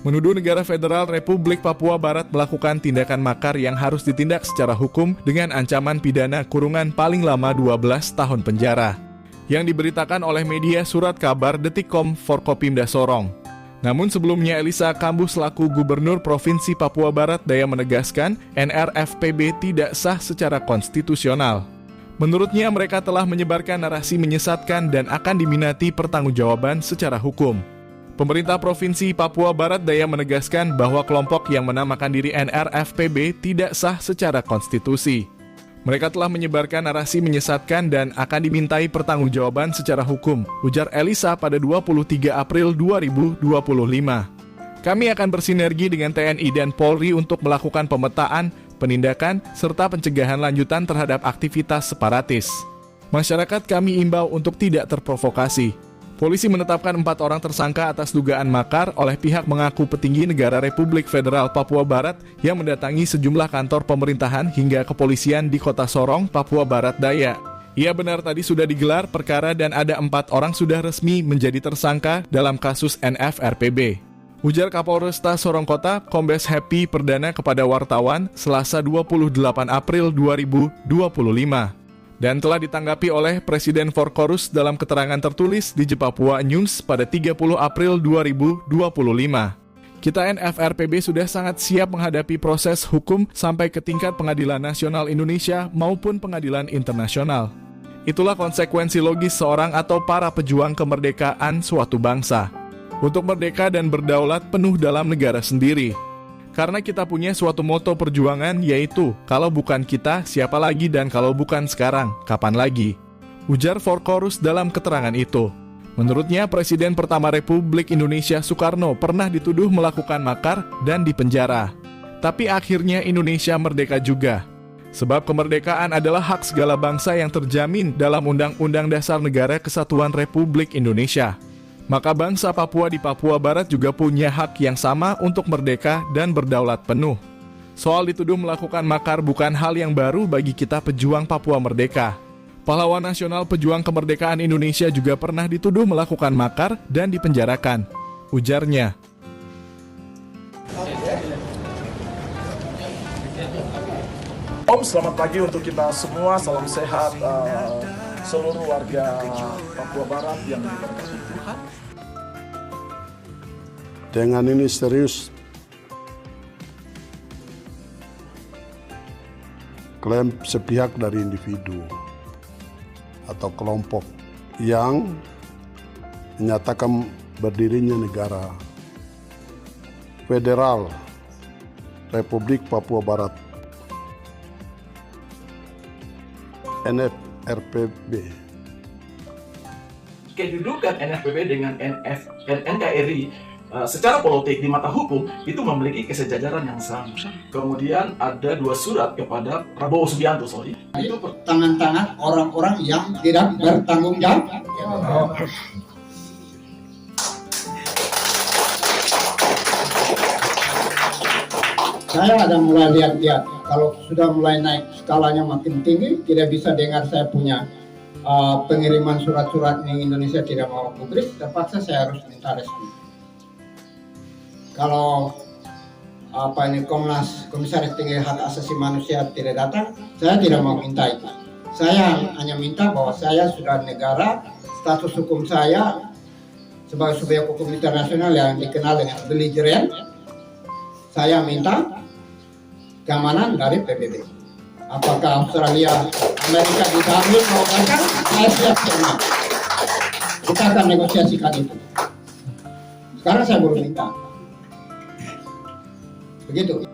menuduh negara federal Republik Papua Barat melakukan tindakan makar yang harus ditindak secara hukum dengan ancaman pidana kurungan paling lama 12 tahun penjara. Yang diberitakan oleh media surat kabar Detikcom Forkopimda Sorong. Namun sebelumnya Elisa Kambuh selaku Gubernur Provinsi Papua Barat Daya menegaskan NRFPB tidak sah secara konstitusional. Menurutnya mereka telah menyebarkan narasi menyesatkan dan akan diminati pertanggungjawaban secara hukum. Pemerintah Provinsi Papua Barat Daya menegaskan bahwa kelompok yang menamakan diri NRFPB tidak sah secara konstitusi. Mereka telah menyebarkan narasi menyesatkan dan akan dimintai pertanggungjawaban secara hukum, ujar Elisa pada 23 April 2025. Kami akan bersinergi dengan TNI dan Polri untuk melakukan pemetaan, penindakan, serta pencegahan lanjutan terhadap aktivitas separatis. Masyarakat kami imbau untuk tidak terprovokasi. Polisi menetapkan 4 orang tersangka atas dugaan makar oleh pihak mengaku petinggi negara Republik Federal Papua Barat yang mendatangi sejumlah kantor pemerintahan hingga kepolisian di Kota Sorong, Papua Barat Daya. Ia benar tadi sudah digelar perkara dan ada 4 orang sudah resmi menjadi tersangka dalam kasus NFRPB. Ujar Kapolresta Sorong Kota, Kombes Happy Perdana kepada wartawan Selasa 28 April 2025. Dan telah ditanggapi oleh Presiden Forkorus dalam keterangan tertulis di Jepapua News pada 30 April 2025. Kita NFRPB sudah sangat siap menghadapi proses hukum sampai ke tingkat Pengadilan Nasional Indonesia maupun Pengadilan Internasional. Itulah konsekuensi logis seorang atau para pejuang kemerdekaan suatu bangsa. Untuk merdeka dan berdaulat penuh dalam negara sendiri. Karena kita punya suatu moto perjuangan yaitu, kalau bukan kita, siapa lagi dan kalau bukan sekarang, kapan lagi? Ujar Forkorus dalam keterangan itu. Menurutnya, Presiden pertama Republik Indonesia Soekarno pernah dituduh melakukan makar dan dipenjara. Tapi akhirnya Indonesia merdeka juga. Sebab kemerdekaan adalah hak segala bangsa yang terjamin dalam Undang-Undang Dasar Negara Kesatuan Republik Indonesia. Maka bangsa Papua di Papua Barat juga punya hak yang sama untuk merdeka dan berdaulat penuh. Soal dituduh melakukan makar bukan hal yang baru bagi kita pejuang Papua Merdeka. Pahlawan nasional pejuang kemerdekaan Indonesia juga pernah dituduh melakukan makar dan dipenjarakan, ujarnya. Om, selamat pagi untuk kita semua, salam sehat seluruh warga Papua Barat yang diberkati Tuhan. Dengan ini serius, klaim sepihak dari individu atau kelompok yang menyatakan berdirinya negara Federal Republik Papua Barat NFRPB. Kedudukan NFPB dengan NKRI secara politik di mata hukum itu memiliki kesejajaran yang sama. Kemudian ada 2 surat kepada Prabowo Subianto, itu tangan-tangan orang-orang yang tidak bertanggung jawab. Saya ada mulai lihat-lihat, kalau sudah mulai naik skalanya makin tinggi, tidak bisa dengar saya punya pengiriman surat-surat yang Indonesia tidak mau publik, terpaksa saya harus minta resmi. Kalau Komnas Komisaris Tinggi Hak Asasi Manusia tidak datang, saya tidak mau minta itu. Saya hanya minta bahwa saya sudah negara, status hukum saya sebagai subjek hukum internasional yang dikenal dengan belligerent. Saya minta keamanan dari PBB. Apakah Australia, Amerika bisa ambil melakukan? Saya siap terima. Kita akan negosiasikan itu. Sekarang saya belum minta. Begitu.